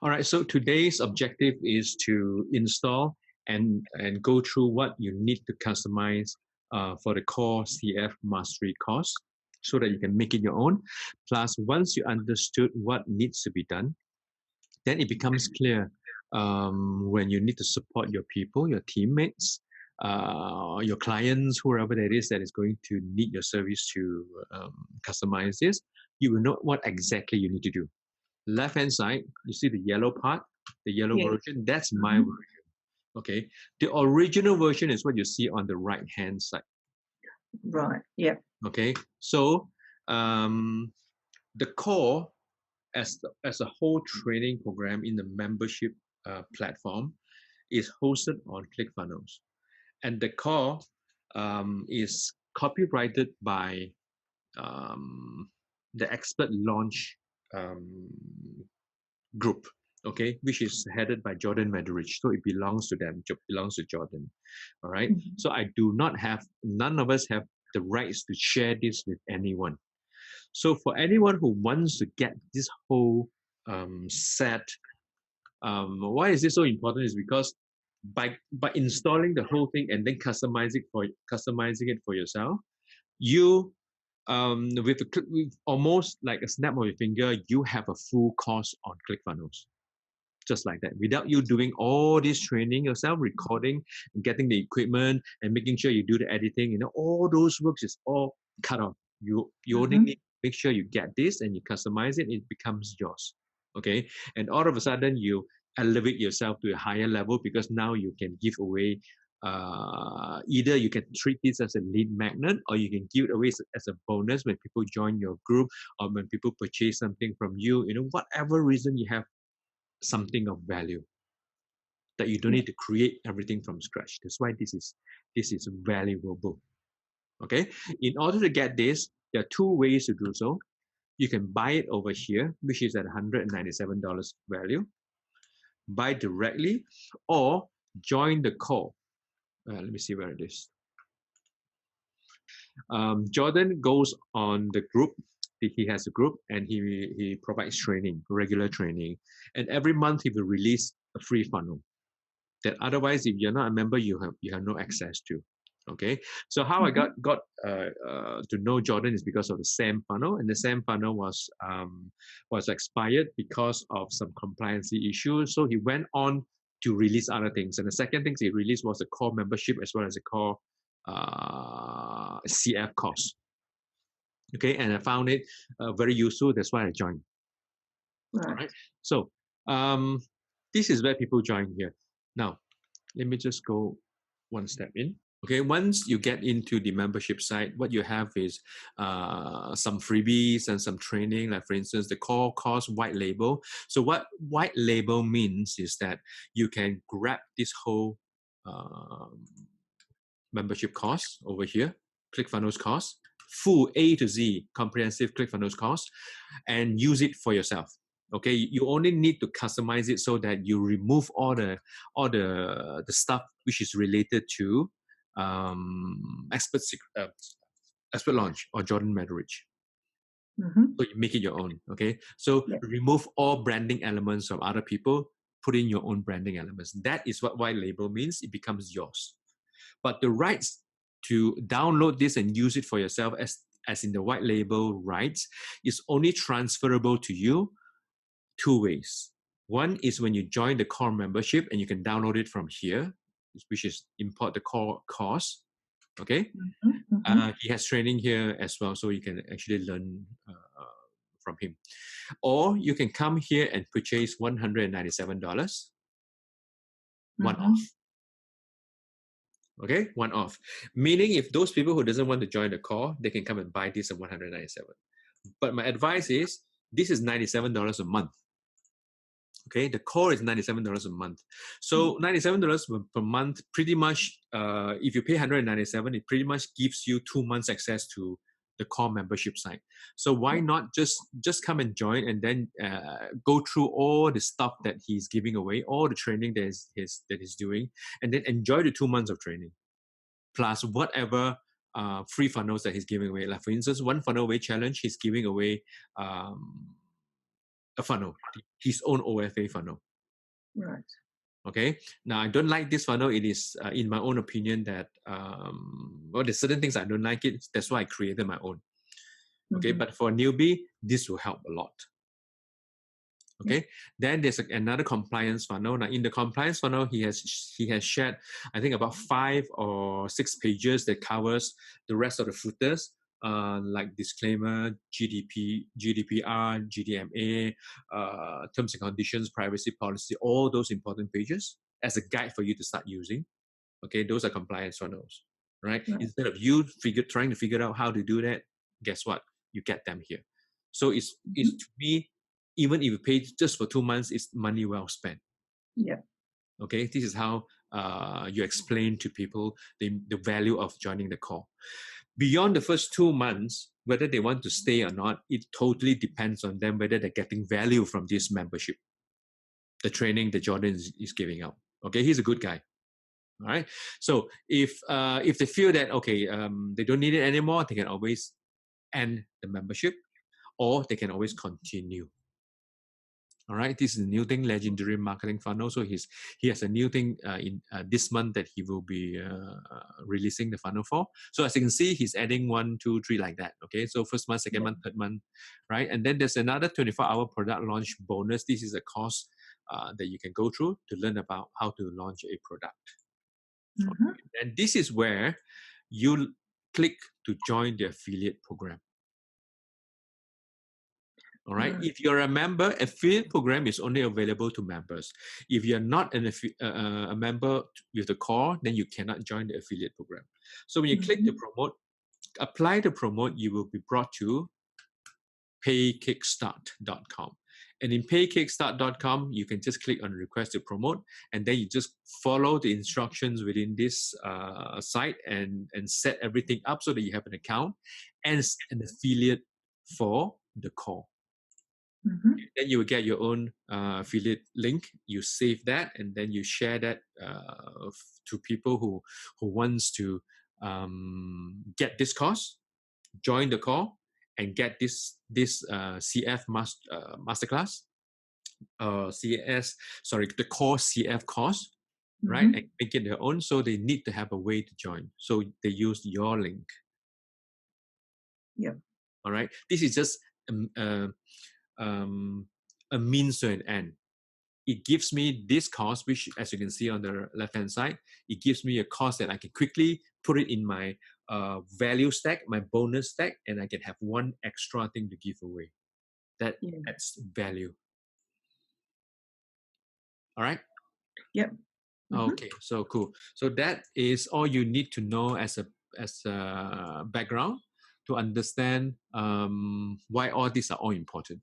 All right, so today's objective is to install and go through what you need to customize for the core CF mastery course so that you can make it your own. Plus, once you understood what needs to be done, then it becomes clear when you need to support your people, your teammates, your clients, whoever that is going to need your service to customize this, you will know what exactly you need to do. Left hand side, you see the yellow part, the yellow Yes. version, that's my Mhm. version. Okay. The original version is what you see on the right hand side. Right. Yep. Okay. So the core as a whole training program in the membership platform is hosted on ClickFunnels. And the core is copyrighted by um, the expert launch um, group, okay, which is headed by Jordan Mederich. So it belongs to them, belongs to Jordan. All right. Mhm. So none of us have the rights to share this with anyone. So for anyone who wants to get this whole set, why is this so important? Is because by installing the whole thing and then customizing it for yourself, you with almost like a snap of your finger, you have a full course on ClickFunnels just like that without you doing all this training yourself, recording and getting the equipment and making sure you do the editing. All those works is all cut off. You only need Mhm. to make sure you get this and you customize it, it becomes yours. Okay. And all of a sudden you elevate yourself to a higher level because now you can give away either you can treat this as a lead magnet or you can give it away as a bonus when people join your group or when people purchase something from you, whatever reason you have something of value that you don't Yeah. need to create everything from scratch. That's why this is valuable. Okay. In order to get this, there are two ways to do so. You can buy it over here, which is at $197 value, buy directly, or join the call. Let me see where it is. Jordan goes on the group. He has a group and he provides training, regular training, and every month he will release a free funnel that otherwise if you're not a member you have no access to. Okay, so how I Mhm. got to know Jordan is because of the SAM funnel, and the SAM funnel was expired because of some compliancy issues, so he went on to release other things, and the second thing he released was the core membership as well as the core CF course. Okay, and I found it very useful, that's why I joined. All Right. right, so um, this is where people join here. Now let me just go one step in. Okay, once you get into the membership site, what you have is some freebies and some training, like for instance, the core course white label. So what white label means is that you can grab this whole um, membership course over here, ClickFunnels course, full A to Z comprehensive ClickFunnels course, and use it for yourself. Okay, you only need to customize it so that you remove all the stuff which is related to expert expert launch or Jordan Mederich. Mhm. So you make it your own. Okay, so Yep. remove all branding elements from other people, put in your own branding elements. That is what white label means. It becomes yours. But the rights to download this and use it for yourself, as in the white label rights, is only transferable to you two ways. One is when you join the core membership and you can download it from here, which is import the core course. Okay. Mhm. Mhm. He has training here as well, so you can actually learn from him. Or you can come here and purchase $197 one Mhm. off. Okay, one off. Meaning if those people who doesn't want to join the core, they can come and buy this at 197. But my advice is this is $97 a month. Okay, the core is $97 a month. So $97 per month, pretty much, if you pay 197, it pretty much gives you 2 months access to the core membership site. So why Yeah. not just come and join and then go through all the stuff that he's giving away, all the training that he's doing, and then enjoy the 2 months of training plus whatever free funnels that he's giving away. Like for instance, one funnel away challenge, he's giving away um, a funnel, his own OFA funnel. Right. Okay. Now, I don't like this funnel. It is, in my own opinion, that well, there's certain things I don't like it. That's why I created my own. Okay, but for a newbie, this will help a lot. Okay, then there's another compliance funnel. Now, in the compliance funnel, he has shared, I think, about 5 or 6 pages that covers the rest of the footers, like disclaimer, GDPR, GDMA, terms and conditions, privacy policy, all those important pages as a guide for you to start using. Okay, those are compliance funnels, right? Instead of you trying to figure out how to do that, guess what? You get them here. So it's to me, even if you pay just for 2 months, it's money well spent. Yeah. Okay, this is how you explain to people the value of joining the call. Beyond the first 2 months, whether they want to stay or not, it totally depends on them whether they're getting value from this membership, the training that Jordan is giving out. Okay, he's a good guy. All right. So if they feel that they don't need it anymore, they can always end the membership, or they can always continue. All right. This is a new thing, legendary marketing funnel. So he has a new thing in this month that he will be releasing the funnel for. So as you can see, he's adding 1, 2, 3 like that. Okay. So first month, second month, third month, right? And then there's another 24-hour product launch bonus. This is a course that you can go through to learn about how to launch a product. And this is where you click to join the affiliate program. All right. If you're a member, affiliate program is only available to members. If you're not a member with the core, then you cannot join the affiliate program. So when you click to promote, apply to promote, you will be brought to paykickstart.com. And in paykickstart.com, you can just click on request to promote, and then you just follow the instructions within this site and set everything up so that you have an account and an affiliate for the call. Then you will get your own affiliate link. You save that, and then you share that to people who wants to get this course, join the call, and get this CF masterclass, the core CF course, right? And make it their own. So they need to have a way to join. So they use your link. Yeah. All right. This is just a means to an end. It gives me this cost, which, as you can see on the left-hand side, it gives me a cost that I can quickly put it in my value stack, my bonus stack, and I can have one extra thing to give away. That adds value. All right? Yep. Okay, so cool. So that is all you need to know as a background to understand why all these are all important.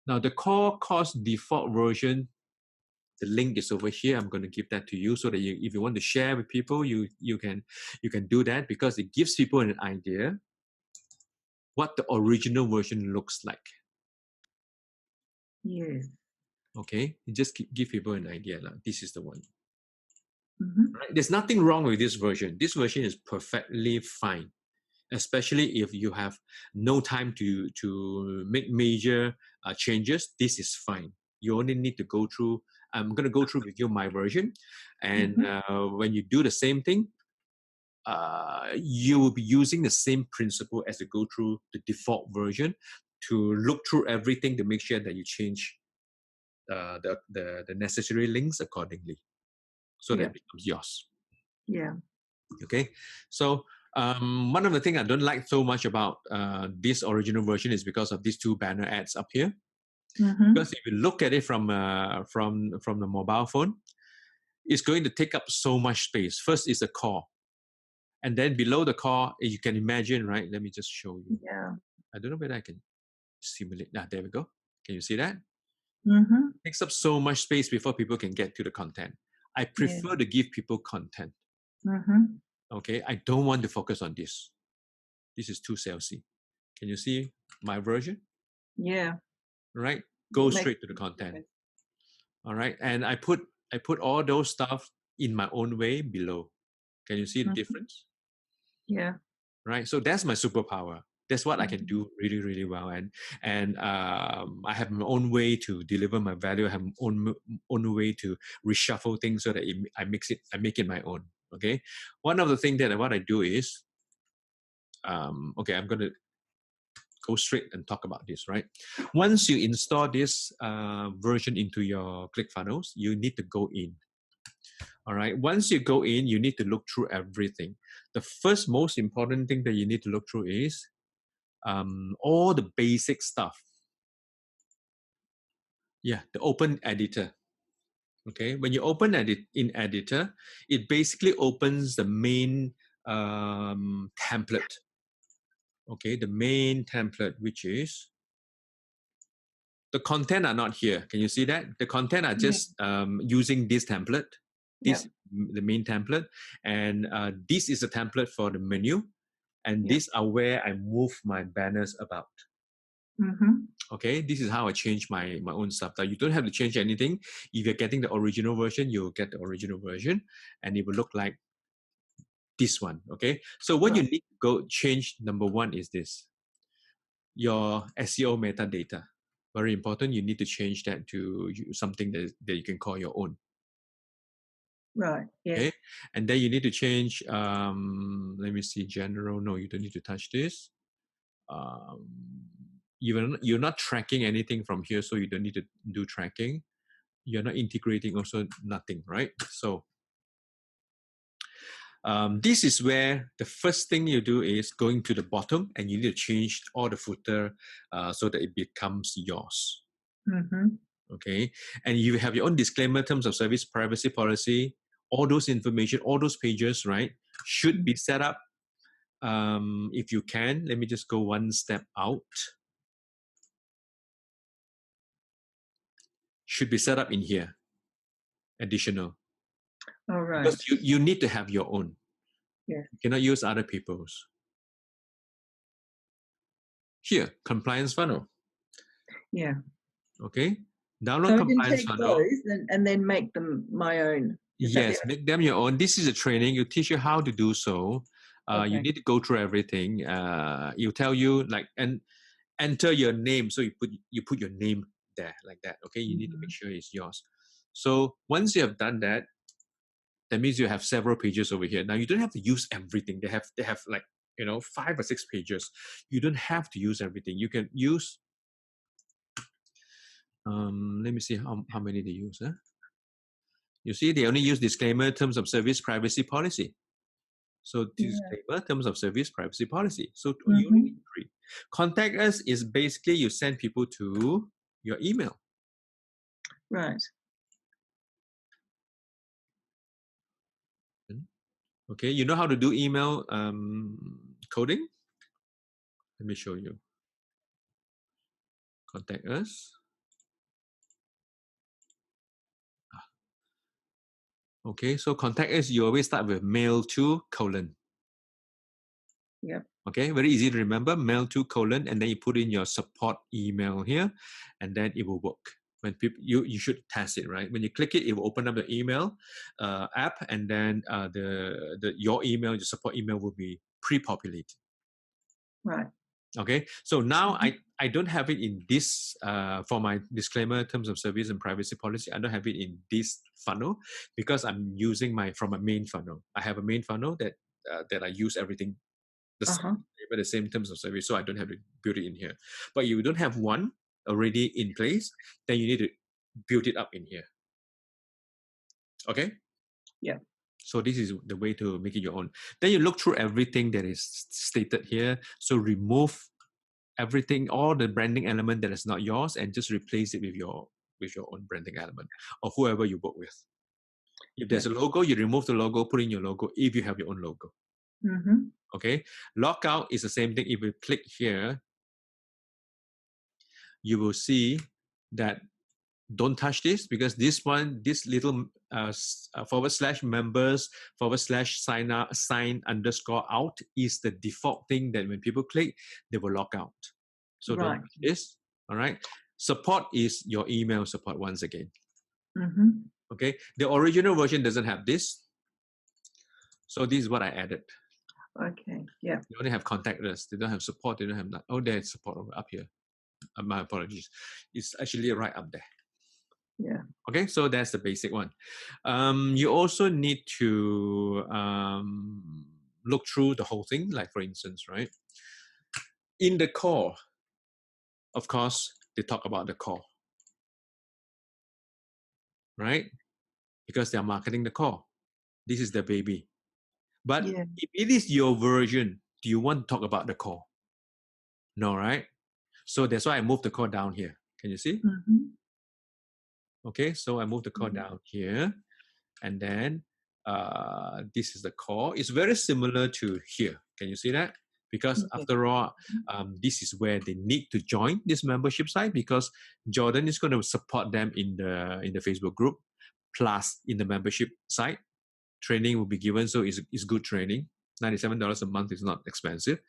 Now, the core course default version, the link is over here. I'm going to give that to you so that if you want to share with people, you can do that, because it gives people an idea what the original version looks like. Yes. Okay, you just give people an idea. This is the one. Right? There's nothing wrong with this version. This version is perfectly fine, especially if you have no time to make major changes. This is fine. You only need to go through. I'm going to go through with you my version, and when you do the same thing, you will be using the same principle as you go through the default version to look through everything to make sure that you change the necessary links accordingly, so that it becomes yours. Yeah. Okay, so one of the things I don't like so much about this original version is because of these 2 banner ads up here. Because if you look at it from the mobile phone, it's going to take up so much space. First is the core, and then below the core, you can imagine, right? Let me just show you. Yeah. I don't know whether I can simulate. There we go. Can you see that? Takes up so much space before people can get to the content. I prefer to give people content. Okay, I don't want to focus on this. This is too salesy. Can you see my version? Yeah. Right? Go straight to the content. All right, and I put all those stuff in my own way below. Can you see the difference? Yeah. Right. So that's my superpower. That's what I can do really, really well, and I have my own way to deliver my value. I have my own way to reshuffle things so that I make it my own. Okay, one of the things that what I do is, okay, I'm gonna go straight and talk about this. Right, once you install this version into your ClickFunnels, you need to go in. All right. Once you go in, you need to look through everything. The first most important thing that you need to look through is all the basic stuff. Yeah, the open editor. Okay, when you open in editor, it basically opens the main template. Okay, the main template, which is the content are not here. Can you see that? The content are just using this template. This the main template, and this is a template for the menu, and these are where I move my banners about. Okay, this is how I change my own stuff. Now you don't have to change anything. If you're getting the original version, you'll get the original version, and it will look like this one. Okay, so what you need to go change, number one, is this: your SEO metadata. Very important. You need to change that to something that you can call your own. Right. Yeah. Okay, and then you need to change. Let me see. General. No, you don't need to touch this. You're not tracking anything from here, so you don't need to do tracking. You're not integrating, also nothing, right? So this is where the first thing you do is going to the bottom, and you need to change all the footer so that it becomes yours. Okay, and you have your own disclaimer, terms of service, privacy policy, all those information, all those pages, right, should be set up. If you can, let me just go one step out. Should be set up in here. Additional. All right. Because you need to have your own. Yeah. You cannot use other people's. Here, compliance funnel. Yeah. Okay. Download so compliance I can take funnel. those and then make them my own. Yes, make them your own. This is a training. You teach you how to do so. You need to go through everything. You tell you like and enter your name. So you put your name there like that. Okay. You need to make sure it's yours. So once you have done that, that means you have several pages over here. Now you don't have to use everything. They have like 5 or 6 pages. You don't have to use everything. You can use. Let me see how many they use. Huh? You see, they only use disclaimer, terms of service, privacy policy. So disclaimer, terms of service, privacy policy. So you only need 3. Contact us is basically you send people to your email. Right. Okay, you know how to do email coding? Let me show you. Contact us. Okay, so contact us, you always start with mail to : Yep. Okay, very easy to remember, mail to : and then you put in your support email here, and then it will work. When people, you should test it, right? When you click it, it will open up the email app, and then your email, your support email will be pre-populated. Right. Okay, so now I don't have it in this for my disclaimer, terms of service and privacy policy. I don't have it in this funnel because I'm using from a main funnel. I have a main funnel that I use everything the same terms of service, so I don't have to build it in here. But you don't have one already in place, then you need to build it up in here. Okay? Yeah. So this is the way to make it your own. Then you look through everything that is stated here. So remove everything, all the branding element that is not yours, and just replace it with your own branding element or whoever you work with. If there's a logo, you remove the logo, put in your logo if you have your own logo. Okay. Lockout is the same thing. If you click here, you will see that don't touch this because this little /members /sign_out is the default thing that when people click, they will log out. So don't touch this. All right. Support is your email support once again. Okay. The original version doesn't have this. So this is what I added. Okay. Yeah. They only have contact us. They don't have support. They don't have that. Oh, there's support up here. My apologies. It's actually right up there. Yeah. Okay, so that's the basic one. You also need to look through the whole thing. Like for instance, right? In the core, of course, they talk about the core, right? Because they are marketing the core. This is the baby. But Yeah. if it is your version, do you want to talk about the core? No, right? So that's why I moved the core down here. Can you see? Mm-hmm. Okay, so I moved the core Mm-hmm. down here. And then this is the core. It's very similar to here. Can you see that? Because Yeah. after all, this is where they need to join this membership site because Jordan is going to support them in the Facebook group, plus in the membership site. Training will be given, so it's good training. $97 a month is not expensive.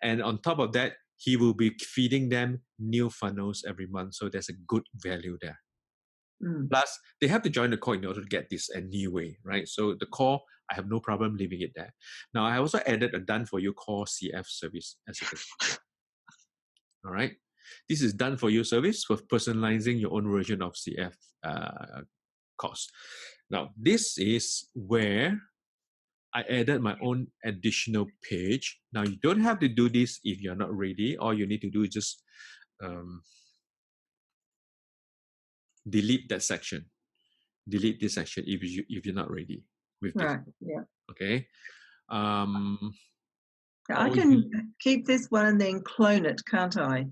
And on top of that, he will be feeding them new funnels every month. So there's a good value there. Mm. Plus, they have to join the core in order to get this anyway, right? So the core, I have no problem leaving it there. Now, I also added a done for you core CF service, as you can see. All right. This is done for you service for personalizing your own version of CF course. Now, this is where I added my own additional page. Now, you don't have to do this if you're not ready. All you need to do is just delete that section. Delete this section if you're not ready with this. Right. Yeah. Okay. I Or can keep this one and then clone it, can't I?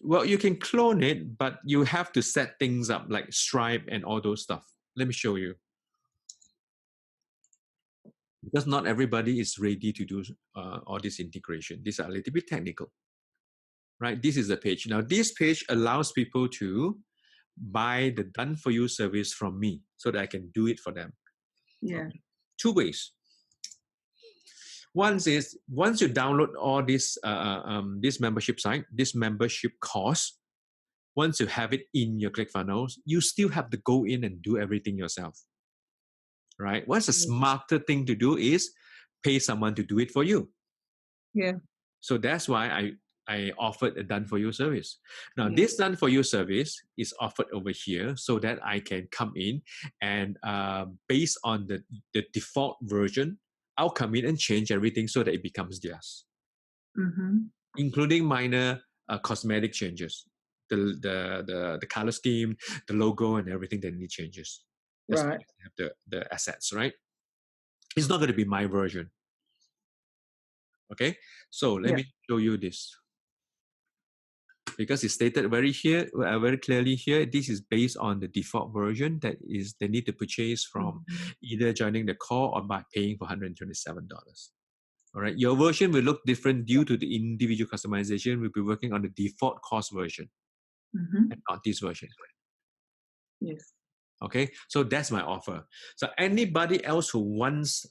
well, you can clone it, but you have to set things up like Stripe and all those stuff. Let me show you. Because not everybody is ready to do all this integration. These are a little bit technical, right? This is the page. Now, this page allows people to buy the done for you service from me so that I can do it for them. Yeah. Okay. Two ways. One is once you download all this membership site, this membership course, once you have it in your ClickFunnels, you still have to go in and do everything yourself, right? What's a smarter thing to do is pay someone to do it for you. Yeah. So that's why I offered a done for you service. Now, Yeah. this done for you service is offered over here so that I can come in and based on the default version, I'll come in and change everything so that it becomes theirs, including minor cosmetic changes, the color scheme, the logo, and everything that need changes. As long Right. as you have the assets, right? It's not going to be my version. Okay, so let me show you this. Because it's stated very clearly here, this is based on the default version that is they need to purchase from either joining the core or by paying for $127. All right, your version will look different due to the individual customization. We'll be working on the default cost version and not this version. Yes. Okay, so that's my offer. So anybody else who wants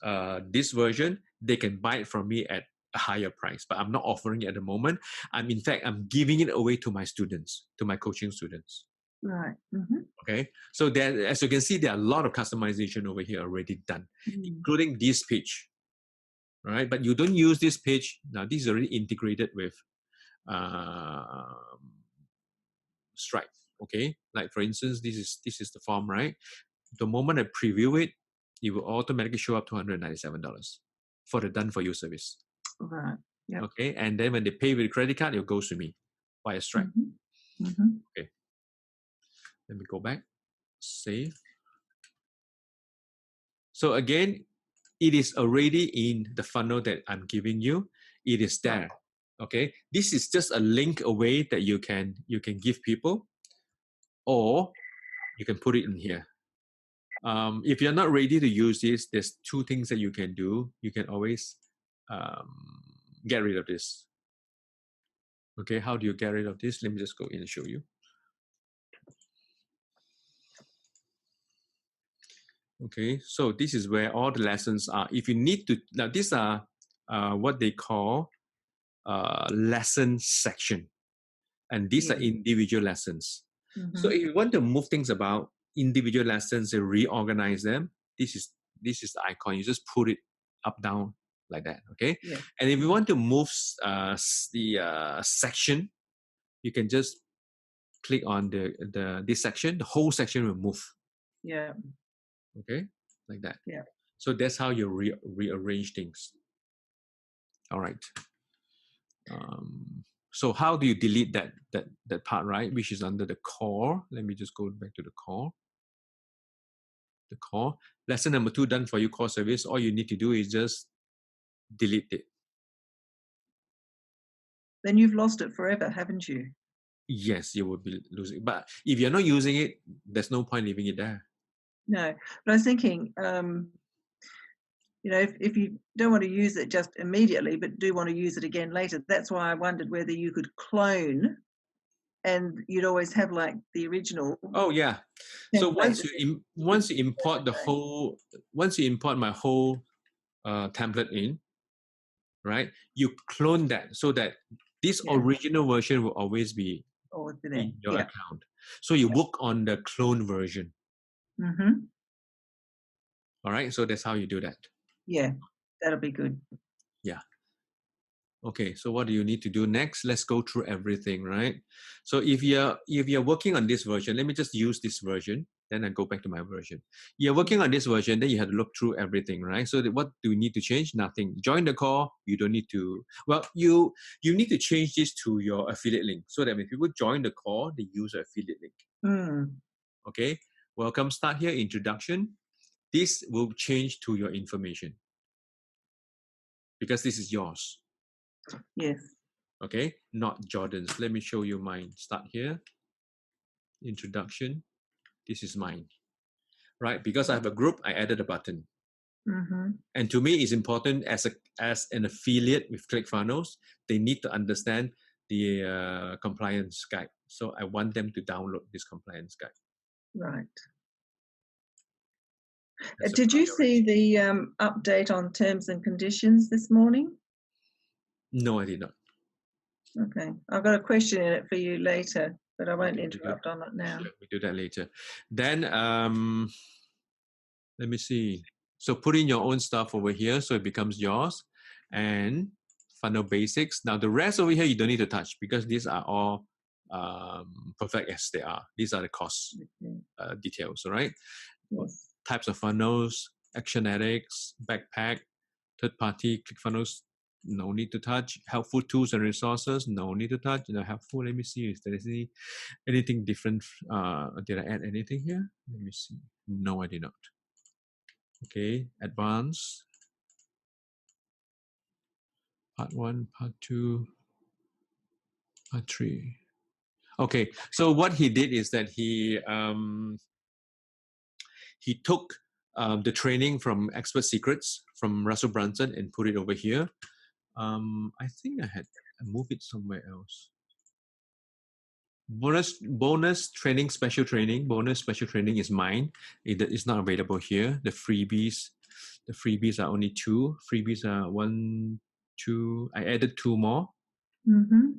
this version, they can buy it from me at a higher price, but I'm not offering it at the moment. In fact, I'm giving it away to my students, to my coaching students. Right. Okay, so there, as you can see, there are a lot of customization over here already done, including this page. All right, but you don't use this page now. This is already integrated with Stripe. Okay, like for instance, this is the form, right? The moment I preview it, it will automatically show up to $197 for the done for you service. Right. Yep. Okay, and then when they pay with credit card, it goes to me via Stripe. Okay, let me go back, save. So again, it is already in the funnel that I'm giving you. It is there. Okay, this is just a link away that you can give people, or you can put it in here. If you're not ready to use this, there's two things that you can do. You can always get rid of this. Okay, how do you get rid of this? Let me just go in and show you. Okay, so this is where all the lessons are. If you need to, now these are what they call lesson section, and these are individual lessons. So if you want to move things about individual lessons and reorganize them, this is the icon. You just put it up, down, like that. Okay. Yeah. And if you want to move the section, you can just click on this section. The whole section will move. Yeah. Okay, like that. Yeah. So that's how you rearrange things. All right. So how do you delete that part, right? Which is under the core. Let me just go back to the core. The core. Lesson number 2 done for you, core service. All you need to do is just delete it. Then you've lost it forever, haven't you? Yes, you will be losing. But if you're not using it, there's no point leaving it there. No, but I was thinking, if you don't want to use it just immediately, but do want to use it again later, that's why I wondered whether you could clone, and you'd always have like the original. Oh yeah. So once you import my whole template in, right? You clone that so that this original version will always be in your account. So you work on the clone version. Mm-hmm. All right. So that's how you do that. Yeah, that'll be good. Yeah. Okay. So what do you need to do next? Let's go through everything, right? So if you're working on this version, let me just use this version. Then I go back to my version. You're working on this version, then you have to look through everything, right? So what do you need to change? Nothing. Join the call. You don't need to. Well, you need to change this to your affiliate link so that when people join the call, they use your affiliate link. Mm. Okay. Welcome. Start here. Introduction. This will change to your information because this is yours. Yes. Okay. Not Jordan's. Let me show you mine. Start here. Introduction. This is mine. Right? Because I have a group, I added a button. Mm-hmm. And to me, it's important as an affiliate with ClickFunnels, they need to understand the compliance guide. So I want them to download this compliance guide. Right. That's Did you see the update on terms and conditions this morning? No, I did not. Okay. I've got a question in it for you later, but I won't interrupt on it now. Sure, we do that later. Then let me see. So put in your own stuff over here so it becomes yours. And funnel basics. Now the rest over here you don't need to touch because these are all perfect as they are. These are the cost details, all right? Yes. Types of funnels, Actionetics, backpack, third-party ClickFunnels, no need to touch. Helpful tools and resources, no need to touch. Helpful, let me see if there is anything different. Did I add anything here? Let me see. No, I did not. Okay, advanced. Part 1, part 2, part 3. Okay, so what he did is that he took the training from Expert Secrets from Russell Brunson and put it over here. I think I moved it somewhere else. Bonus training, special training. Bonus special training is mine. It's not available here. The freebies are only 2. Freebies are 1, 2. I added 2 more. Mm-hmm.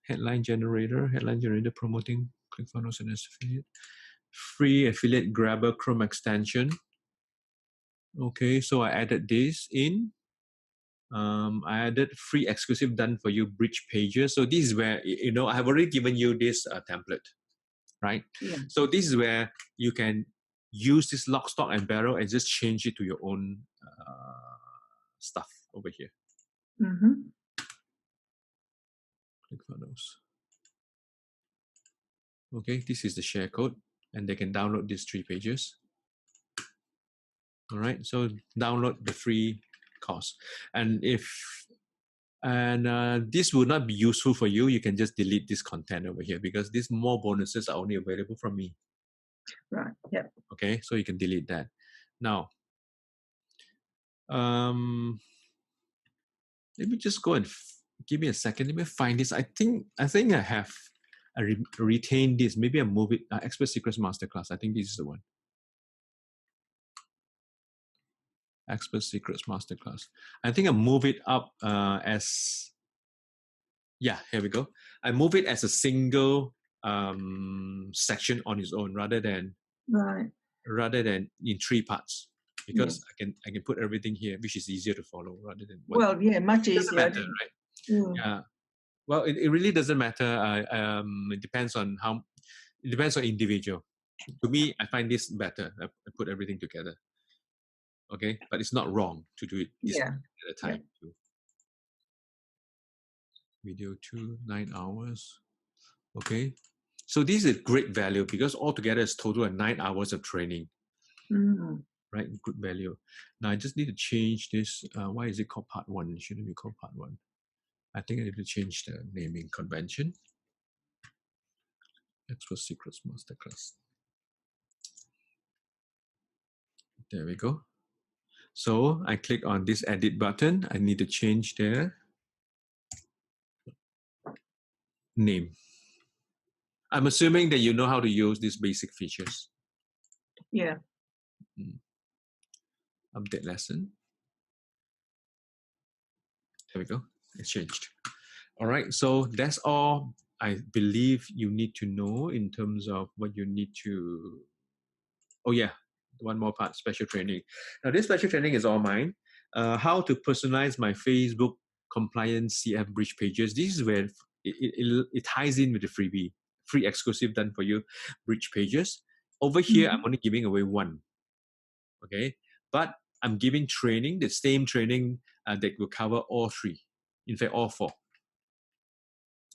Headline generator promoting ClickFunnels and affiliate. Free affiliate grabber Chrome extension. Okay, so I added this in. I added free exclusive done for you bridge pages. So this is where, I have already given you this template, right? Yeah. So this is where you can use this lock, stock, and barrel and just change it to your own stuff over here. Mm-hmm. ClickFunnels. Okay, this is the share code, and they can download these 3 pages. All right, so download the free course, and this will not be useful for you. You can just delete this content over here because these more bonuses are only available from me. Right. Yep. Okay, so you can delete that. Now, let me just go and give me a second. Let me find this. I think I have retained this. Maybe I move it. Expert Secrets Masterclass. I think this is the one. Expert Secrets Masterclass. I think I move it up as. Yeah, here we go. I move it as a single section on its own rather than in 3 parts. because I can put everything here, which is easier to follow rather than one. Well, yeah, much It doesn't easier. matter, right? Yeah. Well, it really doesn't matter. It depends on it depends on individual. To me, I find this better. I put everything together. Okay, but it's not wrong to do it this Yeah. at a time. Too. Video 2, 9 hours. Okay, so this is great value because altogether it's total of 9 hours of training. Right, good value. Now I just need to change this. Why is it called part 1? It shouldn't be called part 1. I think I need to change the naming convention. Execution Secrets Masterclass. There we go. So I click on this edit button. I need to change the name. I'm assuming that you know how to use these basic features. Yeah. Update lesson. There we go. It's changed. All right. So that's all I believe you need to know in terms of what you need to. Oh yeah, one more part, special training. Now this special training is all mine. How to personalize my Facebook compliance CF bridge pages. This is where it ties in with the freebie, free exclusive done for you bridge pages. Over here, I'm only giving away one. Okay, but I'm giving training, the same training that will cover all three. In fact, all four.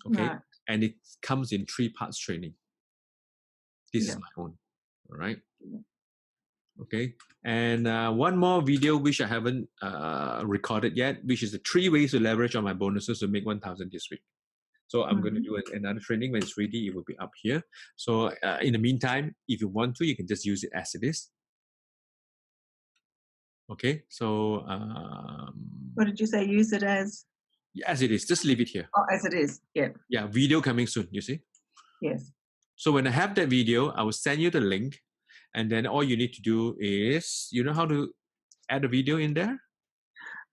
Okay, Right. and it comes in 3 parts training. This is my own. All right. Okay, and one more video which I haven't recorded yet, which is the 3 ways to leverage on my bonuses to make 1,000 this week. So I'm going to do another training when it's ready. It will be up here. So in the meantime, if you want to, you can just use it as it is. Okay, so What did you say? Use it as? As it is. Just leave it here. Oh, as it is. Yeah. Yeah, video coming soon. You see. Yes. So when I have that video, I will send you the link, and then all you need to do is, you know how to add a video in there?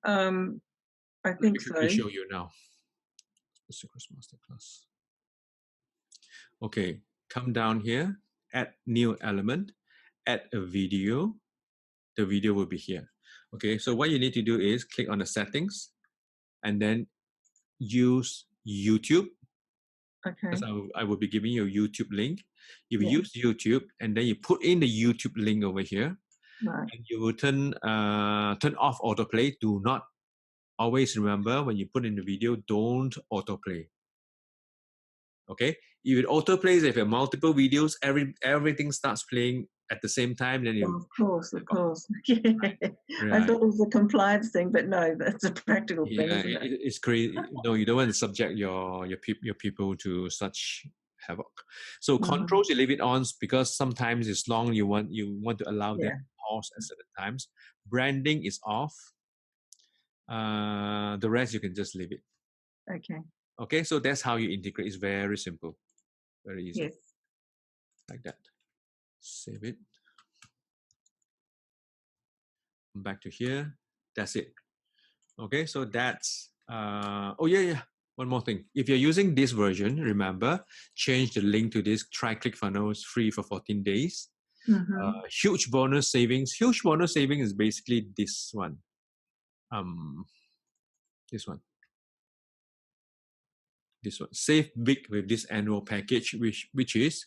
I think so. Let me show you now. Secrets Masterclass. Okay, come down here, add new element, add a video. The video will be here. Okay, so what you need to do is click on the settings and then use YouTube. Okay. Because I will be giving you a YouTube link. You will use YouTube and then you put in the YouTube link over here. Right. And you will turn off autoplay. Do not always remember when you put in the video, don't autoplay. Okay, if it autoplays, if you have multiple videos, everything starts playing at the same time. Then Of course. Yeah. Right. I thought it was a compliance thing, but no, that's a practical thing, isn't it? It's crazy. No, you don't want to subject your people to such havoc. So controls, you leave it on because sometimes it's long. You want to allow them to pause at certain times. Branding is off. The rest you can just leave it. Okay. Okay, so that's how you integrate. It's very simple, very easy. Yes. Like that. Save it. Come back to here. That's it. Okay, so that's oh yeah. One more thing. If you're using this version, remember, change the link to this. Try ClickFunnels free for 14 days. Huge bonus savings. Huge bonus saving is basically this one. This one. This one. Save big with this annual package, which is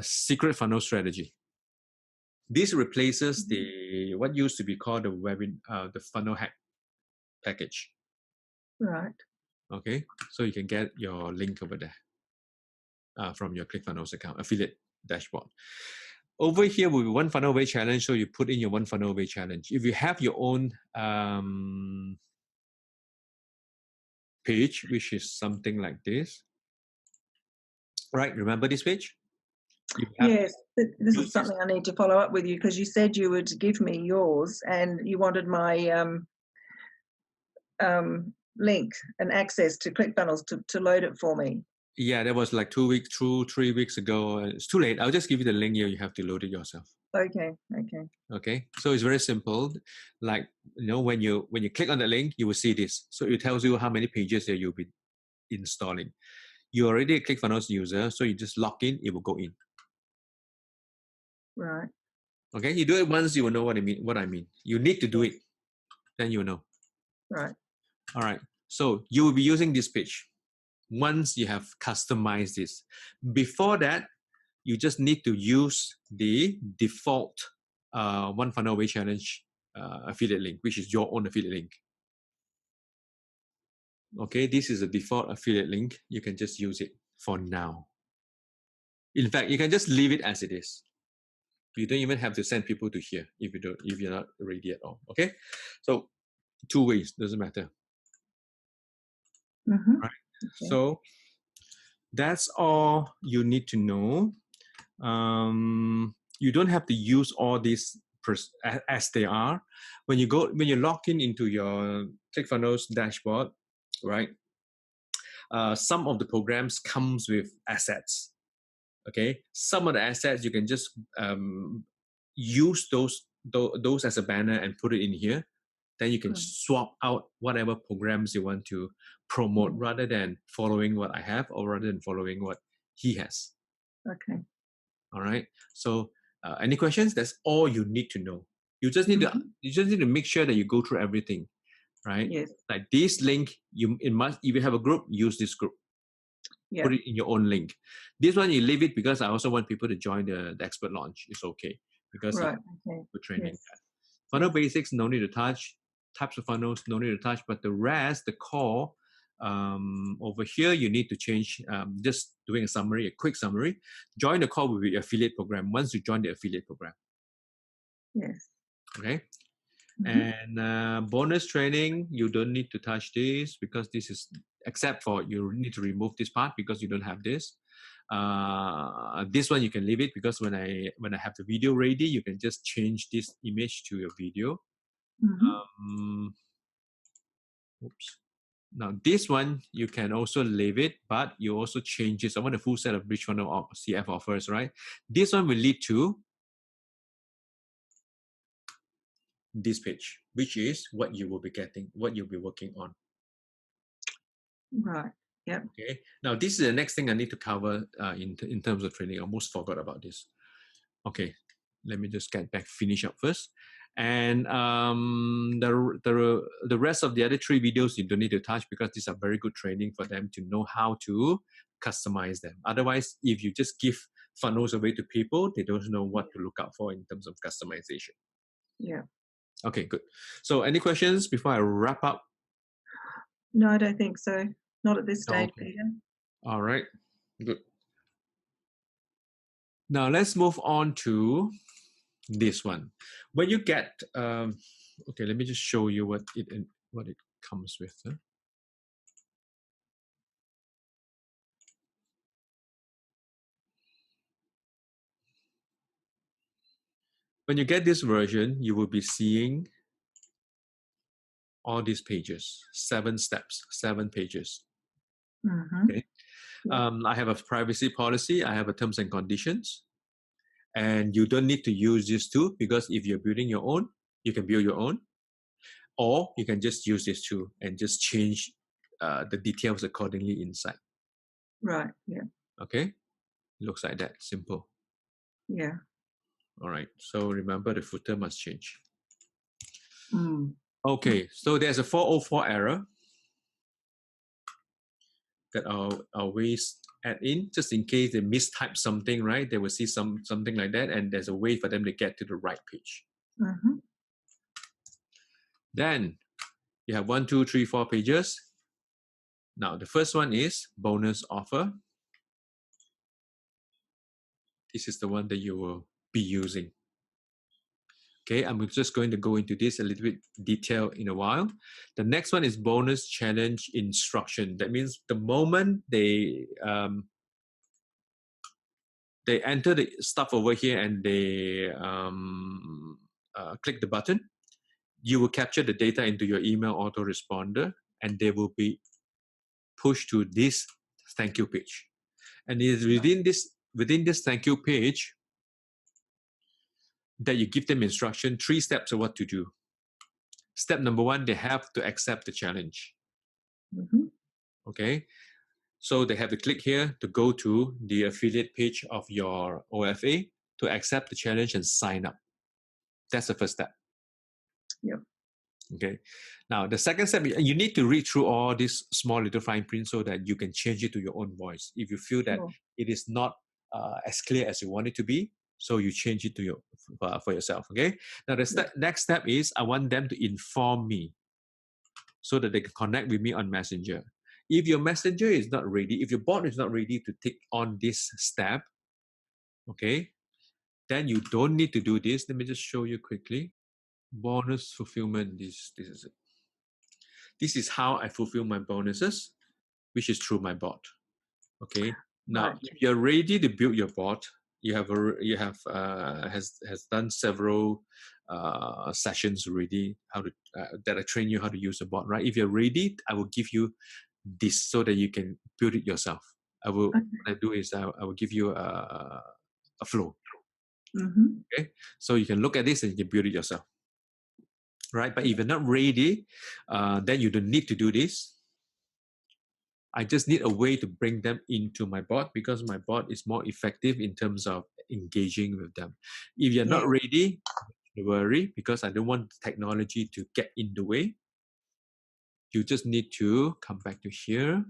secret funnel strategy. This replaces the what used to be called the funnel hack package. Right. Okay, so you can get your link over there from your ClickFunnels account, affiliate dashboard. Over here will be One Funnel Away challenge. So you put in your One Funnel Away challenge. If you have your own page, which is something like this, right? Remember this page? Yes, this is something I need to follow up with you because you said you would give me yours and you wanted my link and access to ClickFunnels to load it for me. Yeah, that was like 3 weeks ago. It's too late. I'll just give you the link here. You have to load it yourself. Okay. So it's very simple. Like, when you click on the link, you will see this. So it tells you how many pages that you'll be installing. You're already a ClickFunnels user, so you just log in, it will go in. Right. Okay, you do it once, you will know what I mean. You need to do it, then you will know. Right. All right. So you will be using this page once you have customized this. Before that, you just need to use the default One Funnel Away Challenge affiliate link, which is your own affiliate link. Okay, this is a default affiliate link. You can just use it for now. In fact, you can just leave it as it is. You don't even have to send people to here if you're not ready at all. Okay, so 2 ways, doesn't matter. Mm-hmm. Right. Okay. So that's all you need to know. You don't have to use all these as they are. When you log in into your ClickFunnels dashboard, right? Some of the programs comes with assets. Okay, some of the assets you can just use those as a banner and put it in here. Then you can swap out whatever programs you want to promote rather than following what I have or rather than following what he has. Okay. All right. So any questions? That's all you need to know. You just need to make sure that you go through everything, right? Yes. Like this link, if you have a group, use this group. Yeah. Put it in your own link. This one you leave it because I also want people to join the expert launch. It's okay because Right. Okay. we're training Yes. that. Funnel basics, no need to touch. Types of funnels, no need to touch. But the rest, the core, over here you need to change. Just doing a quick summary. Join the call with the affiliate program. Once you join the affiliate program, Yes. okay. And bonus training, you don't need to touch this because this is, except for you need to remove this part because you don't have this. This one you can leave it because when I have the video ready, you can just change this image to your video. Oops. Now this one you can also leave it, but you also change this. I want a full set of Bridge Funnel CF offers, right? This one will lead to this page, which is what you will be getting, what you'll be working on. Right. Yep. Okay. Now this is the next thing I need to cover in terms of training. I almost forgot about this. Okay. Let me just finish up first. And the rest of the other 3 videos you don't need to touch because these are very good training for them to know how to customize them. Otherwise, if you just give funnels away to people, they don't know what to look out for in terms of customization. Yeah. Okay, good. So any questions before I wrap up? No, I don't think so. Not at this stage, Okay. Peter. All right, good. Now let's move on to this one. When you get, okay, let me just show you what it comes with. Huh? When you get this version, you will be seeing all these pages, 7 steps, 7 pages. Okay. I have a privacy policy. I have a terms and conditions. And you don't need to use this too because if you're building your own, you can build your own. Or you can just use this too and just change the details accordingly inside. Right. Yeah. Okay. Looks like that. Simple. Yeah. All right. So remember the footer must change. Mm. Okay. So there's a 404 error that I'll always add in just in case they mistype something, right? They will see something like that, and there's a way for them to get to the right page. Then you have 1, 2, 3, 4 pages. Now the first one is bonus offer. This is the one that you will be using. Okay, I'm just going to go into this a little bit detail in a while. The next one is bonus challenge instruction. That means the moment they enter the stuff over here and they click the button, you will capture the data into your email autoresponder and they will be pushed to this thank you page. And it is within this thank you page that you give them instruction, 3 steps of what to do. Step number 1, they have to accept the challenge. Okay, so they have to click here to go to the affiliate page of your OFA to accept the challenge and sign up. That's the first step. Yep. Okay. Now, the second step, you need to read through all these small little fine print so that you can change it to your own voice. If you feel that Sure. it is not as clear as you want it to be, so you change it to your for yourself. Okay. Now, the next step is I want them to inform me so that they can connect with me on Messenger. If your Messenger is not ready, if your bot is not ready to take on this step, okay, then you don't need to do this. Let me just show you quickly. Bonus fulfillment. This is it. This is how I fulfill my bonuses, which is through my bot. Okay. Now, Right. if you're ready to build your bot, you have has done several sessions already. How to that I train you how to use a bot, right? If you're ready, I will give you this so that you can build it yourself. Okay. What I do is I will give you a flow. Mm-hmm. Okay, so you can look at this and you can build it yourself, right? But if you're not ready, then you don't need to do this. I just need a way to bring them into my bot because my bot is more effective in terms of engaging with them. If you're not ready, don't worry because I don't want technology to get in the way. You just need to come back to here.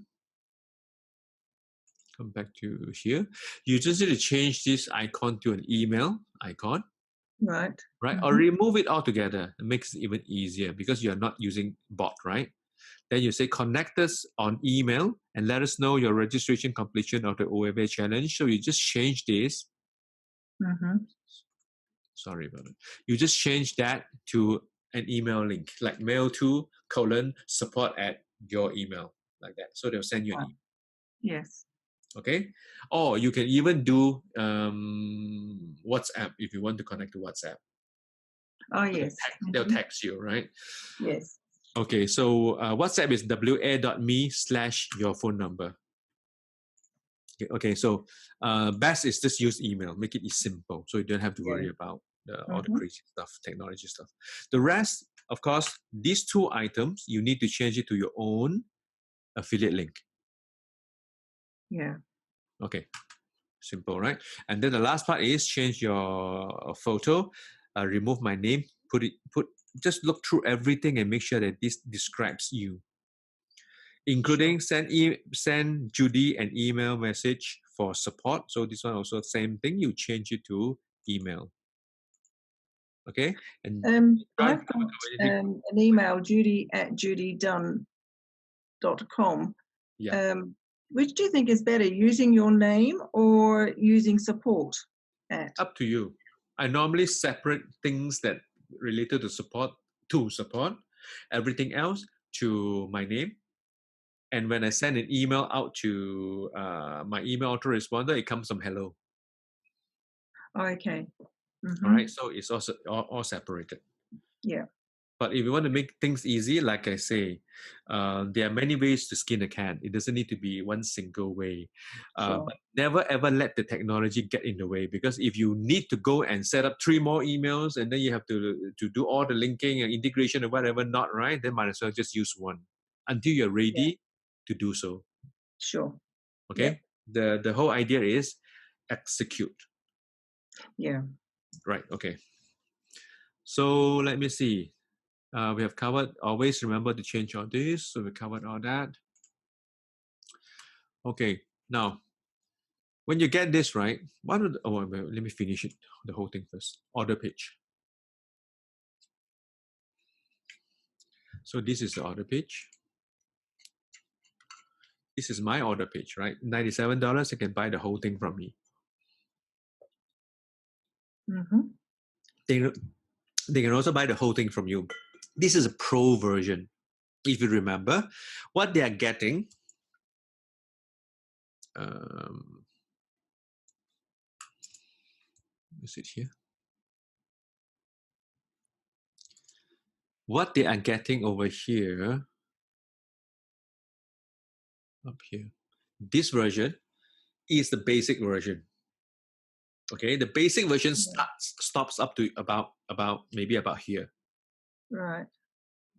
Come back to here. You just need to change this icon to an email icon. Right. Right? Mm-hmm. Or remove it altogether. It makes it even easier because you're not using bot, right? Then you say connect us on email and let us know your registration completion of the OFA challenge. So you just change this. Mm-hmm. Sorry about it. You just change that to an email link, like mail to support at your email, like that. So they'll send you an email. Yes. Okay. Or you can even do WhatsApp if you want to connect to WhatsApp. Oh, yes. They'll text you, right? Yes. Okay, so WhatsApp is wa.me/your phone number. Okay, so best is just use email. Make it simple, so you don't have to worry about all the crazy stuff, technology stuff. The rest, of course, these two items, you need to change it to your own affiliate link. Yeah. Okay, simple, right? And then the last part is change your photo, remove my name, just look through everything and make sure that this describes you, including send Judy an email message for support. So this one also same thing. You change it to email. Okay. And I've got an email, judy@judydunn.com. Yeah. Which do you think is better, using your name or using support at? Up to you. I normally separate things that related to support, everything else to my name. And when I send an email out to my email autoresponder, it comes from hello. Okay. Mm-hmm. All right. So it's also all separated. Yeah. But if you want to make things easy, like I say, there are many ways to skin a cat. It doesn't need to be one single way. Sure. But never ever let the technology get in the way, because if you need to go and set up 3 more emails and then you have to do all the linking and integration and whatever, not right, then might as well just use one until you're ready to do so. Sure. Okay. The whole idea is execute. Yeah. Right. Okay. So let me see. We have covered, always remember to change all this. So we covered all that. Okay, now, when you get this right, let me finish it, the whole thing first. Order page. So this is the order page. This is my order page, right? $97, you can buy the whole thing from me. Mm-hmm. They can also buy the whole thing from you. This is a pro version. If you remember, what they are getting, is it here? What they are getting over here, up here, this version is the basic version. Okay, the basic version stops up to about maybe about here. Right.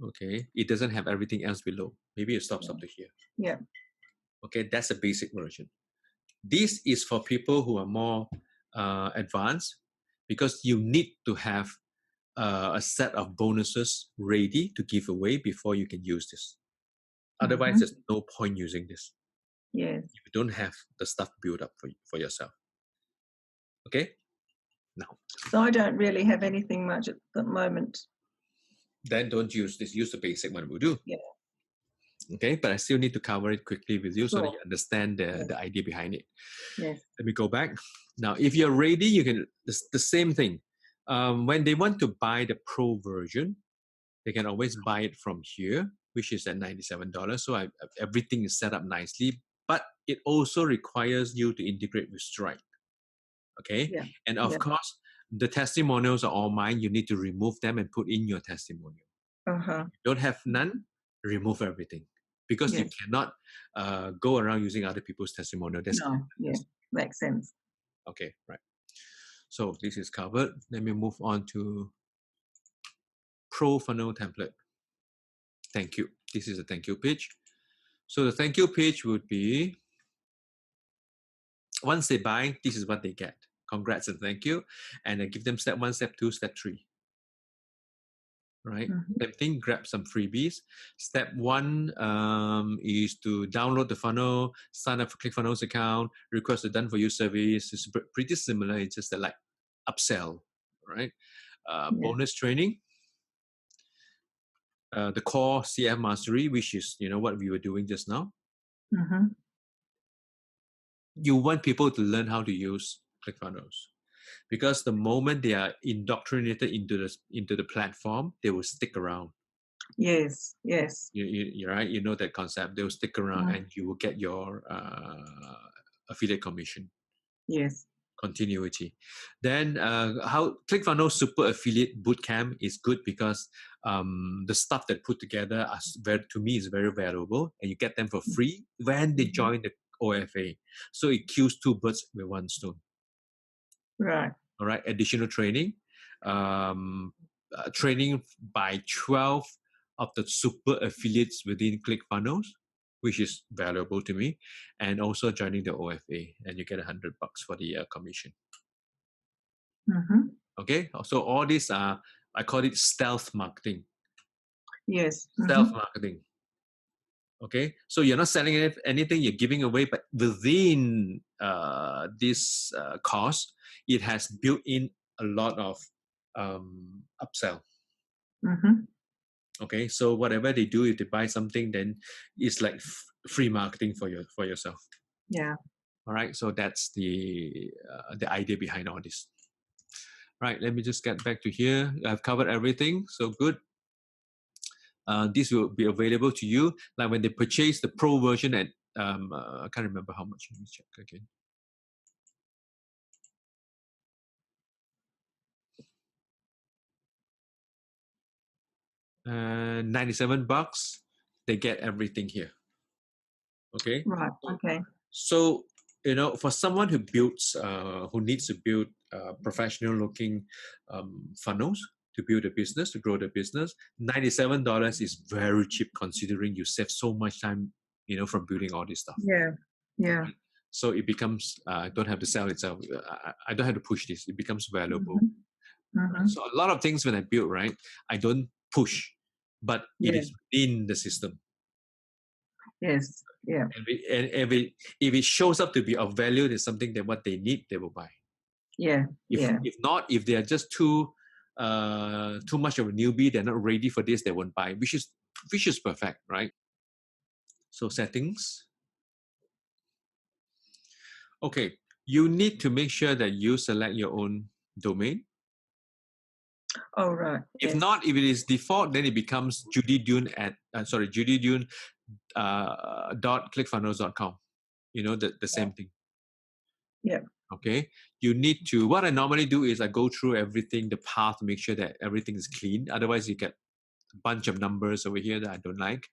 Okay, it doesn't have everything else below. Maybe it stops up to here. Yeah. Okay, that's the basic version. This is for people who are more advanced, because you need to have a set of bonuses ready to give away before you can use this. Otherwise, Mhm. there's no point using this Yes. if you don't have the stuff built up for yourself. Okay? Now, So I don't really have anything much at the moment. then don't use this. Use the basic one will do. Yeah. Okay? But I still need to cover it quickly with you so that Sure. you understand Yes. the idea behind it. Yes. Let me go back. Now, if you're ready, you can, the same thing. When they want to buy the pro version, they can always buy it from here, which is at $97. So everything is set up nicely, but it also requires you to integrate with Stripe. Okay. Yeah. And of Yeah. course, the testimonials are all mine. You need to remove them and put in your testimonial. Uh-huh. If you don't have none, remove everything because you Yes. cannot go around using other people's testimonial. That's No. Yeah. Makes sense. okay, right. So this is covered. Let me move on to Pro Funnel template. Thank you. This is a thank you page. So the thank you page would be, once they buy, this is what they get. Congrats and thank you. And I give them step 1, step 2, step 3. Right? Mhm. Same thing, grab some freebies. Step 1 is to download the funnel, sign up for ClickFunnels account, request a done for you service. It's pretty similar. It's just like upsell, right? Yeah. Bonus training. The core CF mastery, which is what we were doing just now. Mm-hmm. You want people to learn how to use ClickFunnels because the moment they are indoctrinated into the platform, they will stick around. Yes. Yes. You're right. You know that concept. They will stick around, and you will get your affiliate commission. Yes. Continuity. Then how ClickFunnels Super Affiliate Bootcamp is good because the stuff that put together to me is very valuable, and you get them for free when they join the OFA. So it kills two birds with one stone. Right. All right, additional training, training by 12 of the super affiliates within ClickFunnels, which is valuable to me, and also joining the OFA, and you get $100 for the commission. Mm-hmm. Okay, so all these are, I call it stealth marketing. Yes. Stealth marketing. Okay, so you're not selling anything, you're giving away, but within this cost, it has built in a lot of upsell. Mm-hmm. Okay, so whatever they do, if they buy something, then it's like free marketing for yourself. Yeah. All right, so that's the idea behind all this. Right, let me just get back to here. I've covered everything, so good. This will be available to you. Like when they purchase the pro version at, I can't remember how much. Let me check again. $97. They get everything here. Okay. Right. Okay. So for someone who who needs to build professional-looking funnels to build a business, to grow the business, $97 is very cheap considering you save so much time, from building all this stuff. Yeah. Yeah. Right? So it becomes, I don't have to sell itself. I don't have to push this. It becomes valuable. Right? So a lot of things when I build, right, I don't push, but it Yeah. is within the system. Yes. Yeah. And if it shows up to be of value, there's something that what they need, they will buy. Yeah. If not, if they are just too much of a newbie, they're not ready for this, they won't buy, which is perfect, right? So settings. Okay, you need to make sure that you select your own domain. Oh, right. If Yes. not, if it is default, then it becomes judydune dot clickfunnels.com. The same thing. Yeah. Okay, you need to, what I normally do is I go through everything, the path, to make sure that everything is clean. Otherwise you get a bunch of numbers over here that I don't like.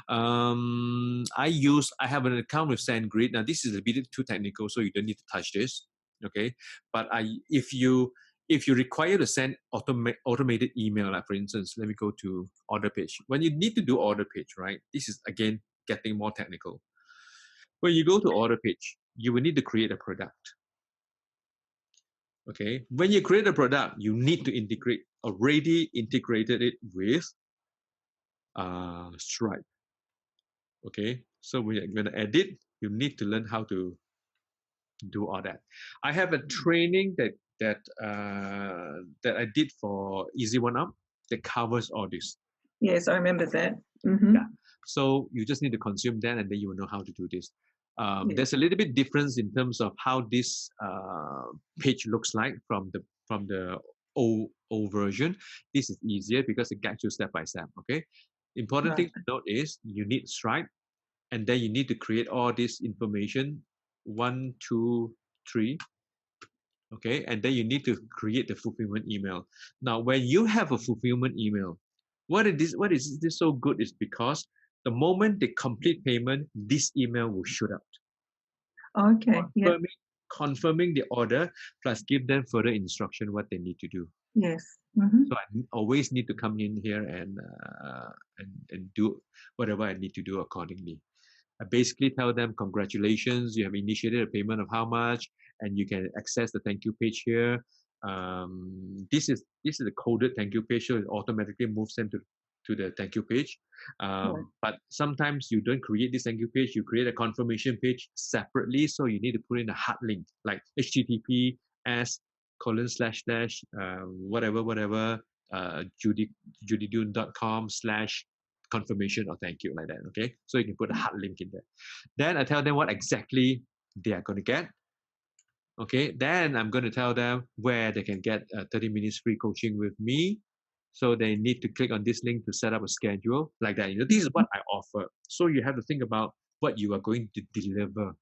I have an account with SendGrid. Now this is a bit too technical, so you don't need to touch this. Okay, but if you require to send automated email, like for instance, let me go to order page. When you need to do order page, right, this is again getting more technical. When you go to order page, you will need to create a product. Okay, when you create a product, you need to integrate already integrated it with Stripe. Okay, so we're going to edit. You need to learn how to do all that. I have a training that I did for Easy One Up that covers all this. Yes, I remember that. Yeah. So you just need to consume that, and then you will know how to do this. Yeah. There's a little bit difference in terms of how this page looks like from the old version. This is easier because it guides you step by step. Okay. Important Right. thing to note is you need Stripe, and then you need to create all this information 1, 2, 3. Okay, and then you need to create the fulfillment email. Now, when you have a fulfillment email, what is this so good is because the moment they complete payment, this email will shoot out. Okay. Yeah. Confirming the order plus give them further instruction what they need to do. Yes. So I always need to come in here and do whatever I need to do accordingly. I basically tell them, congratulations, you have initiated a payment of how much, and you can access the thank you page here. This is a coded thank you page, so it automatically moves them to the thank you page. But sometimes you don't create this thank you page, you create a confirmation page separately, so you need to put in a hard link like https:// whatever judydune.com/confirmation or thank you, like that. Okay, so you can put a hard link in there. Then I tell them what exactly they are going to get. Okay, then I'm going to tell them where they can get 30 minutes free coaching with me. So they need to click on this link to set up a schedule, like that. This is what I offer. So you have to think about what you are going to deliver,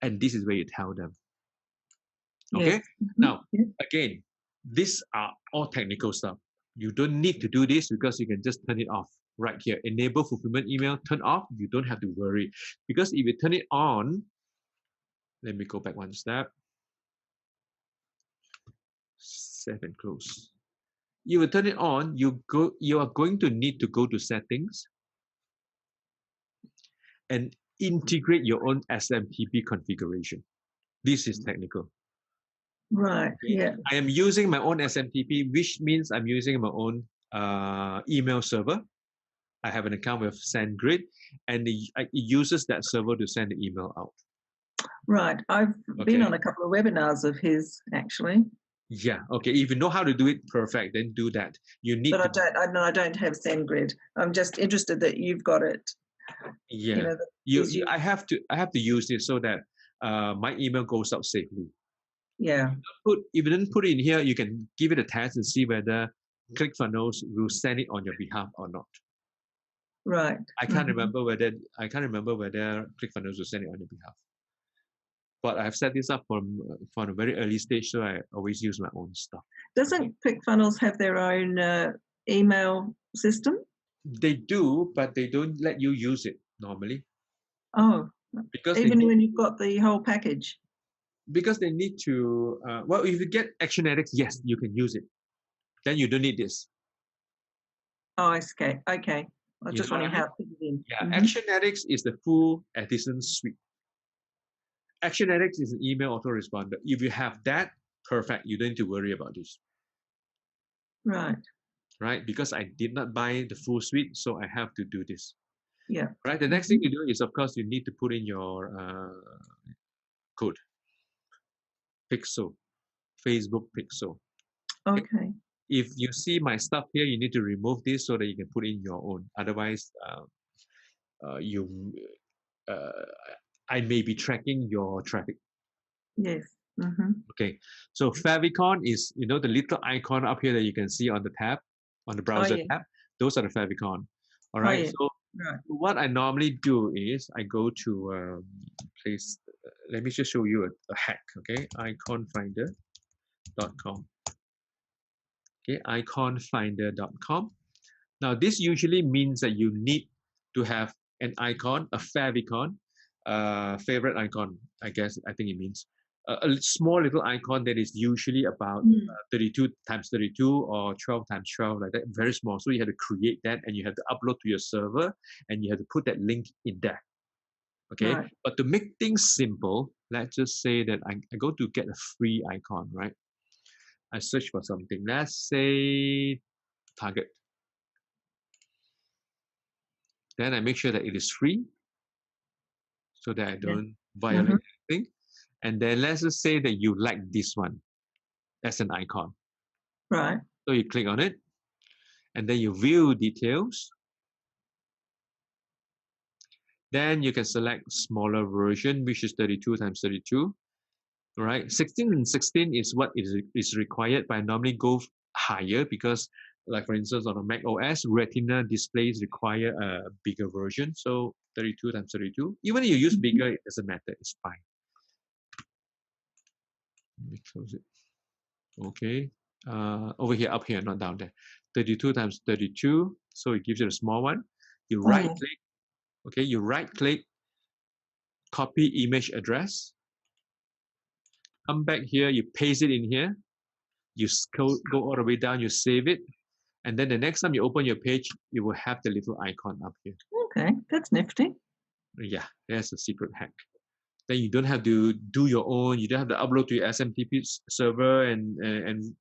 and this is where you tell them. Okay. Yes. Now, again, these are all technical stuff. You don't need to do this because you can just turn it off right here. Enable fulfillment email, turn off. You don't have to worry. Because if you turn it on, let me go back one step. Save and close. You will turn it on. You are going to need to go to settings and integrate your own SMTP configuration. This is technical. Right. Yeah. I am using my own SMTP, which means I'm using my own email server. I have an account with SendGrid, and it uses that server to send the email out. Right. I've been on a couple of webinars of his, actually. Yeah. Okay. If you know how to do it perfect, then do that. You need. But I don't have SendGrid. I'm just interested that you've got it. Yeah. I have to use it so that my email goes out safely. Yeah. If you didn't put it in here, you can give it a test and see whether ClickFunnels will send it on your behalf or not. Right. I can't remember whether ClickFunnels will send it on your behalf. But I've set this up from a very early stage, so I always use my own stuff. Doesn't ClickFunnels have their own email system? They do, but they don't let you use it normally. Oh, because even when you've got the whole package? Because they need to, well, if you get Actionetics, yes, you can use it. Then you don't need this. Oh, okay. Okay. I was just wondering how to put it in. Yeah, Actionetics is the full Edison suite. Actionetics is an email autoresponder. If you have that, perfect. You don't need to worry about this. Right. Right? Because I did not buy the full suite, so I have to do this. Yeah. Right? The next thing you do is, of course, you need to put in your code. Pixel. Facebook Pixel. Okay. If you see my stuff here, you need to remove this so that you can put in your own. Otherwise, I may be tracking your traffic. Yes. Okay. So favicon is, the little icon up here that you can see on the tab, on the browser tab. Those are the favicon. All right. So what I normally do is I go to place. Let me just show you a hack. Okay. Iconfinder.com. Okay. Iconfinder.com. Now, this usually means that you need to have an icon, a favicon, favorite icon, I think it means. A small little icon that is usually about 32 times 32 or 12 times 12, like that, very small. So you have to create that and you have to upload to your server and you have to put that link in there. Okay. Right. But to make things simple, let's just say that I go to get a free icon, right? I search for something. Let's say Target. Then I make sure that it is free so that I Yeah. don't violate anything. And then let's just say that you like this one. That's an icon. Right. So you click on it and then you view details. Then you can select smaller version, which is 32 times 32. Right? 16 and 16 is what is required, but I normally go higher because, like for instance, on a Mac OS, Retina displays require a bigger version. So 32 times 32. Even if you use bigger, it doesn't matter. It's fine. Let me close it. Okay. Over here, up here, not down there. 32 times 32. So it gives you a small one. You right click. Okay. You right click, copy image address. Come back here. You paste it in here. You go all the way down. You save it. And then the next time you open your page, you will have the little icon up here. Okay, that's nifty. Yeah, there's a secret hack. Then you don't have to do your own. You don't have to upload to your SMTP server and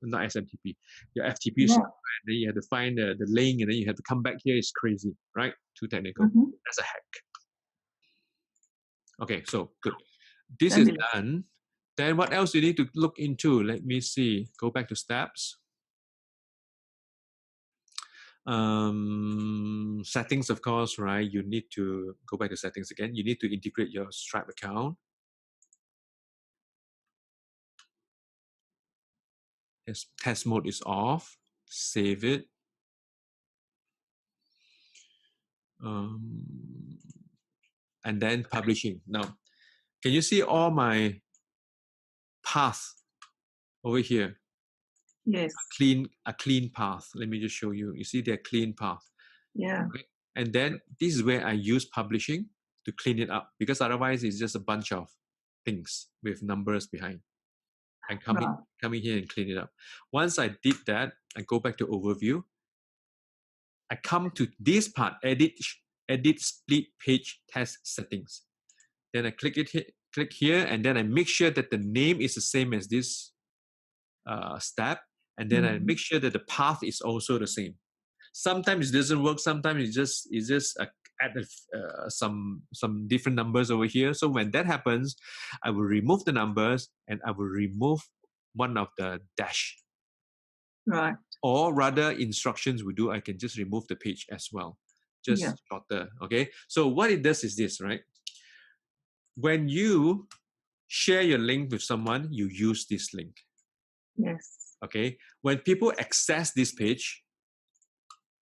not SMTP, your FTP server. And then you have to find the link, and then you have to come back here. It's crazy, right? Too technical. That's a hack. Okay, so good. This is done. Then what else you need to look into? Let me see. Go back to steps. Settings, of course, right? You need to go back to settings again. You need to integrate your Stripe account. Test mode is off. Save it. And then publishing. Now, can you see all my path over here? Yes. A clean path. Let me just show you. You see their clean path. Yeah. Okay? And then this is where I use publishing to clean it up, because otherwise it's just a bunch of things with numbers behind. And coming here and clean it up. Once I did that, I go back to overview. I come to this part, edit split page test settings. Then I click here, and then I make sure that the name is the same as this step, and then I make sure that the path is also the same. Sometimes it doesn't work. Sometimes it's just add some different numbers over here. So when that happens, I will remove the numbers and I will remove one of the dash. Right. Or rather, instructions will do. I can just remove the page as well, just shorter. Okay. So what it does is this, right? When you share your link with someone, you use this link. Yes. Okay. When people access this page,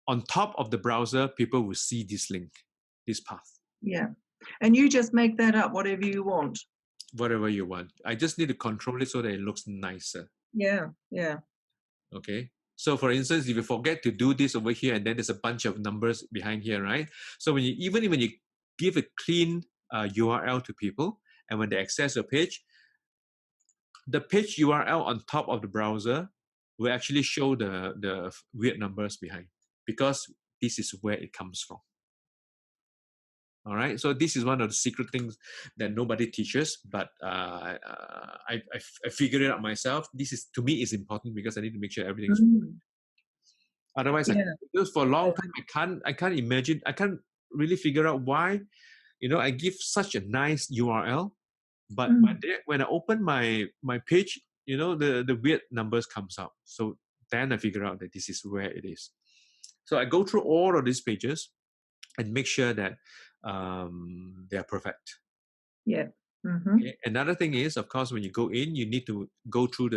on top of the browser, people will see this link, this path. Yeah. And you just make that up, whatever you want. Whatever you want. I just need to control it so that it looks nicer. Yeah. Yeah. Okay. So for instance, if you forget to do this over here, and then there's a bunch of numbers behind here, right? So when you give a clean URL to people, and when they access your page, the page URL on top of the browser will actually show the weird numbers behind, because this is where it comes from. All right. So this is one of the secret things that nobody teaches, but I figured it out myself. This is, to me, is important because I need to make sure everything's. Otherwise, because for a long time, I can't imagine. I can't really figure out why, I give such a nice URL, but when I open my page, the weird numbers comes out. So then I figure out that this is where it is. So I go through all of these pages and make sure that they are perfect. Yeah. Okay. Another thing is, of course, when you go in, you need to go through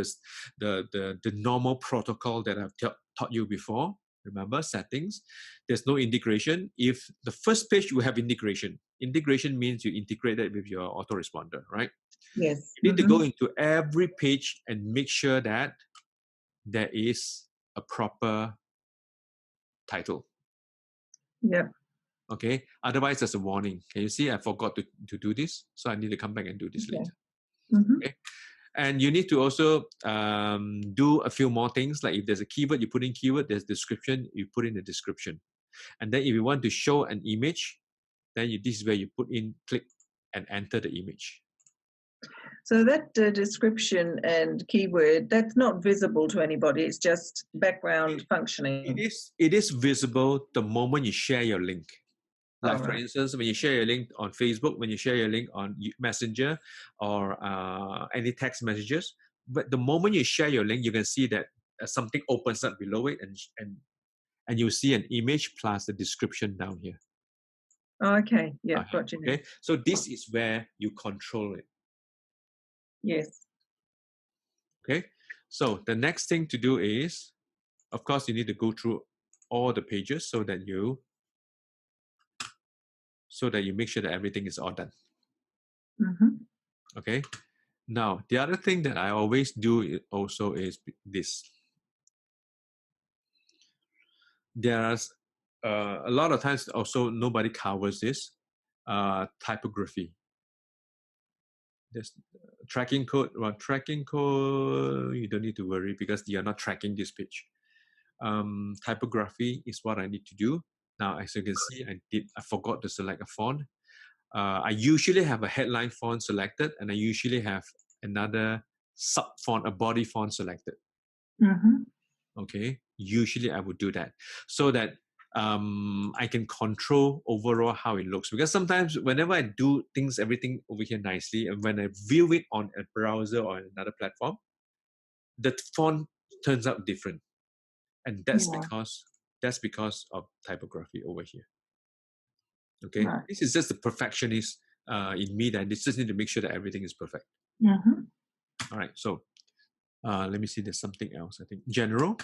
the normal protocol that I've taught you before. Remember, settings. There's no integration. If the first page will have integration, integration means you integrate it with your autoresponder, right? Yes. You need to go into every page and make sure that there is a proper title. Yeah. Okay. Otherwise, there's a warning. Can you see? I forgot to do this, so I need to come back and do this later. Okay. And you need to also do a few more things. Like if there's a keyword, you put in keyword. There's description, you put in the description. And then if you want to show an image, then this is where you put in, click, and enter the image. So that description and keyword, that's not visible to anybody. It's just background functioning. It is visible the moment you share your link. Like for instance, when you share your link on Facebook, when you share your link on Messenger or any text messages, but the moment you share your link, you can see that something opens up below it, and you see an image plus the description down here. Okay, yeah, got you. Okay, so this is where you control it. Yes. Okay, so the next thing to do is, of course, you need to go through all the pages so that you make sure that everything is all done. Okay. Now, the other thing that I always do also is this. There's a lot of times also nobody covers this typography. There's tracking code. Well, tracking code, you don't need to worry because you're not tracking this page. Typography is what I need to do. Now, as you can see, I forgot to select a font. I usually have a headline font selected, and I usually have another sub font, a body font selected. Okay, usually I would do that so that I can control overall how it looks. Because sometimes whenever I do everything over here nicely, and when I view it on a browser or another platform, the font turns out different, and that's because of typography over here. Okay, this is just the perfectionist in me that just need to make sure that everything is perfect. All right, so let me see. There's something else. I think general.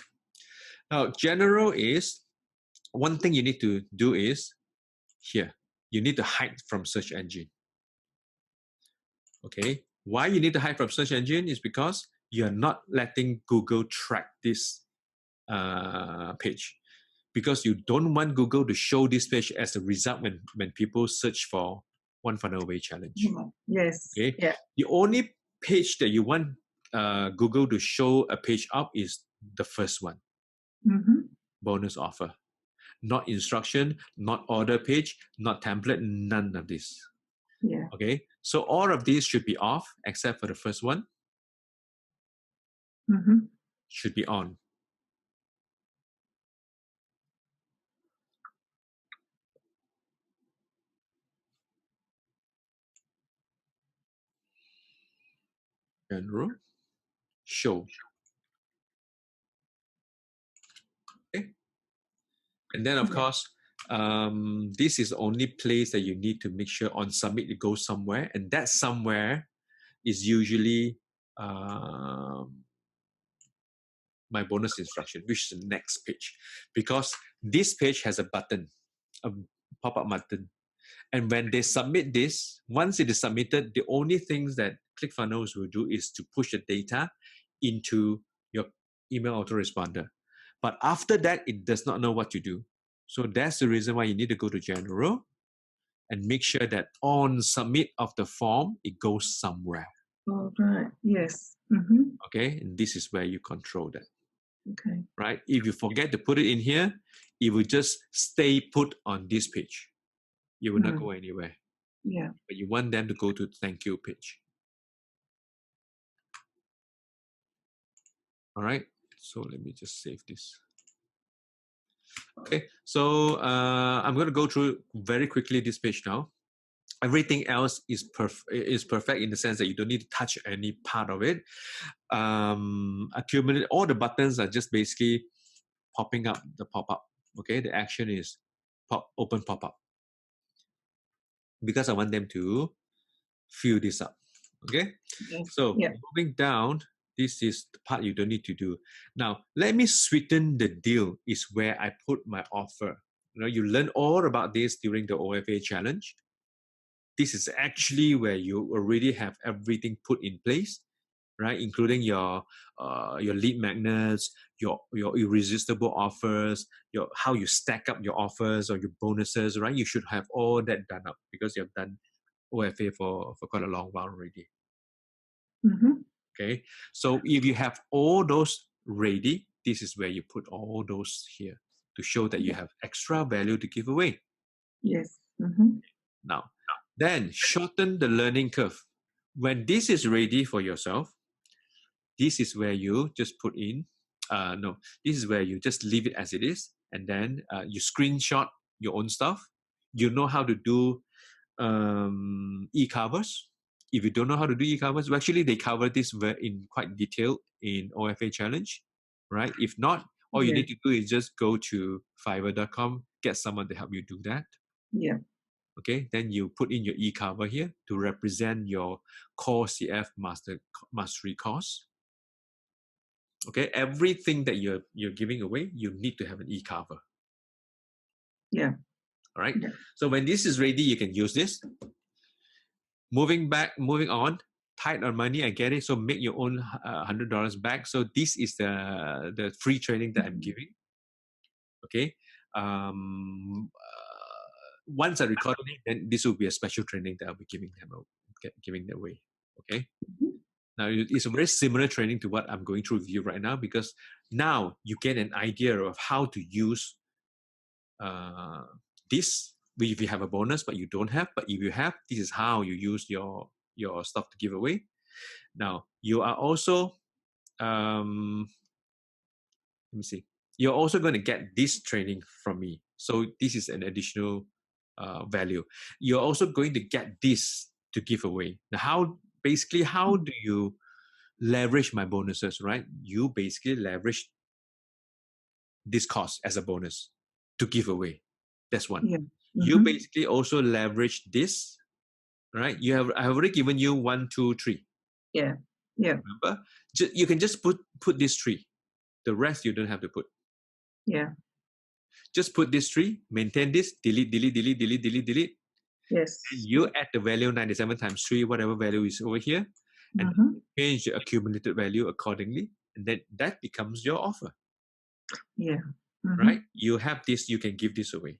Now, general is one thing you need to do is here. You need to hide from search engine. Okay, why you need to hide from search engine is because you're not letting Google track this page, because you don't want Google to show this page as a result when people search for One Funnel Away Challenge. Yes. Okay. Yeah. The only page that you want Google to show a page up is the first one. Bonus offer. Not instruction, not order page, not template, none of this. Yeah. Okay. So all of these should be off except for the first one. Should be on. General. Show. Okay. And then of course, this is the only place that you need to make sure on submit it goes somewhere, and that somewhere is usually my bonus instruction, which is the next page, because this page has a button, a pop-up button, and when they submit this, once it is submitted, the only things that ClickFunnels will do is to push the data into your email autoresponder. But after that, it does not know what to do. So that's the reason why you need to go to General and make sure that on submit of the form, it goes somewhere. All right. Yes. Okay, and this is where you control that. Okay. Right? If you forget to put it in here, it will just stay put on this page. You will not go anywhere. Yeah. But you want them to go to the thank you page. All right. So let me just save this. Okay. So I'm going to go through very quickly this page now. Everything else is perfect in the sense that you don't need to touch any part of it. Accumulate all the buttons are just basically popping up the pop-up. Okay. The action is open pop-up, because I want them to fill this up. Okay. So moving down, this is the part you don't need to do. Now, let me sweeten the deal is where I put my offer. You learn all about this during the OFA challenge. This is actually where you already have everything put in place, right? Including your lead magnets, your irresistible offers, how you stack up your offers or your bonuses, right? You should have all that done up because you have done OFA for quite a long while already. Okay, so if you have all those ready, this is where you put all those here to show that you have extra value to give away. Yes. Now, then shorten the learning curve. When this is ready for yourself, this is where you just put in, no, this is where you just leave it as it is. And then you screenshot your own stuff. You know how to do e-covers. If you don't know how to do e-covers, well, actually they cover this in quite detail in OFA challenge, right? If not, all you Yeah. need to do is just go to fiverr.com, get someone to help you do that. Yeah. Okay, then you put in your e-cover here to represent your core CF mastery course. Okay, everything that you're giving away, you need to have an e-cover. Yeah. All right. Yeah. So when this is ready, you can use this. Moving on. Tight on money, I get it. So make your own $100 back. So this is the free training that I'm giving. Okay. Once I record it, then this will be a special training that I'll be giving them away. Okay. Now it's a very similar training to what I'm going through with you right now, because now you get an idea of how to use this. If you have a bonus but you don't have, but if you have, this is how you use your stuff to give away. Now you are also let me see, you're also going to get this training from me. So this is an additional value. You're also going to get this to give away. Now how do you leverage my bonuses, right? You basically leverage this cost as a bonus to give away. That's one. Yeah. You basically also leverage this, right? I have already given you 1, 2, 3. Yeah. Yeah. Remember? You can just put these 3. The rest you don't have to put. Yeah. Just put this 3, maintain this, delete. Yes. And you add the value 97 times 3, whatever value is over here, and change the accumulated value accordingly. And then that becomes your offer. Yeah. Right? You have this, you can give this away.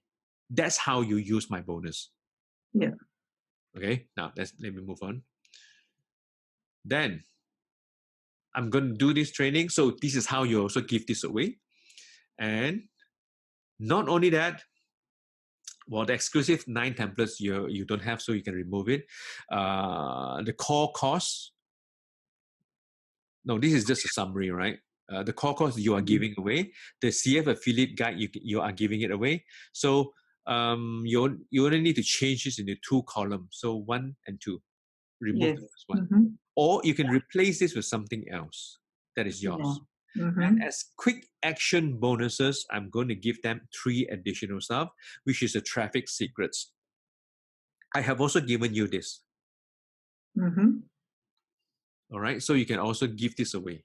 That's how you use my bonus. Yeah. Okay, now let me move on. Then I'm going to do this training. So this is how you also give this away. And not only that, well, the exclusive 9 templates you don't have, so you can remove it. The core course. No, this is just a summary, right? The core course you are giving away. The CF affiliate guide you are giving it away. So you only need to change this into 2 columns. So 1 and 2. Remove the first one. Or you can replace this with something else that is yours. And as quick action bonuses, I'm going to give them 3 additional stuff, which is the traffic secrets. I have also given you this. All right, so you can also give this away.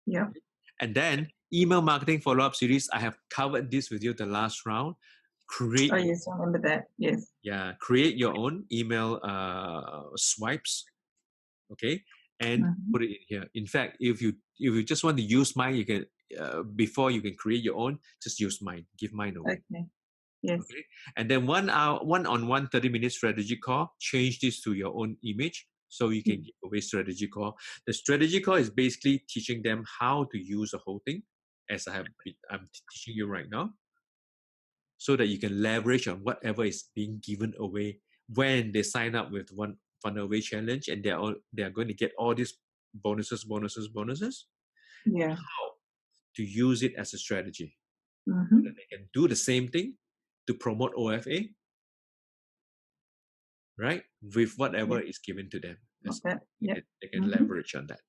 Yeah. And then email marketing follow-up series, I have covered this with you the last round. Create. Oh yes, I remember that. Yes. Yeah, create your own email swipes. Okay, and put it in here. In fact, if you just want to use mine, you can before you can create your own, just use mine. Give mine away. Okay. Yes. Okay, and then 1 hour, 1-on-1 30-minute strategy call. Change this to your own image so you can give away strategy call. The strategy call is basically teaching them how to use the whole thing, as I'm teaching you right now, so that you can leverage on whatever is being given away when they sign up with one Funnel Away challenge, and they are going to get all these bonuses. Yeah. How to use it as a strategy, so Mm-hmm. that they can do the same thing to promote OFA, right? With whatever is given to them. They can leverage on that.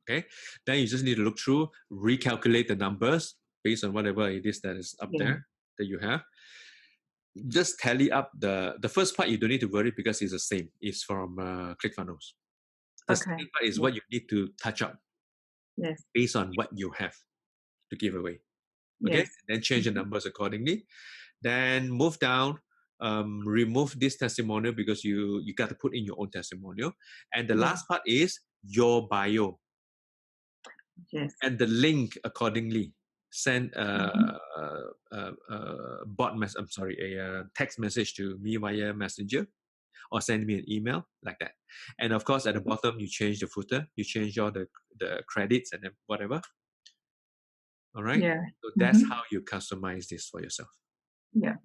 Okay. Then you just need to look through, recalculate the numbers based on whatever it is that is up there that you have. Just tally up the first part. You don't need to worry because it's the same. It's from ClickFunnels. The second part is what you need to touch up. Yes. Based on what you have to give away. Okay. Yes. Then change the numbers accordingly. Then move down. Remove this testimonial because you got to put in your own testimonial. And the last part is your bio. Yes. And the link accordingly. Send a text message to me via Messenger, or send me an email like that. And of course, at the bottom, you change the footer, you change all the credits and then whatever. All right. Yeah. So that's how you customize this for yourself. Yeah.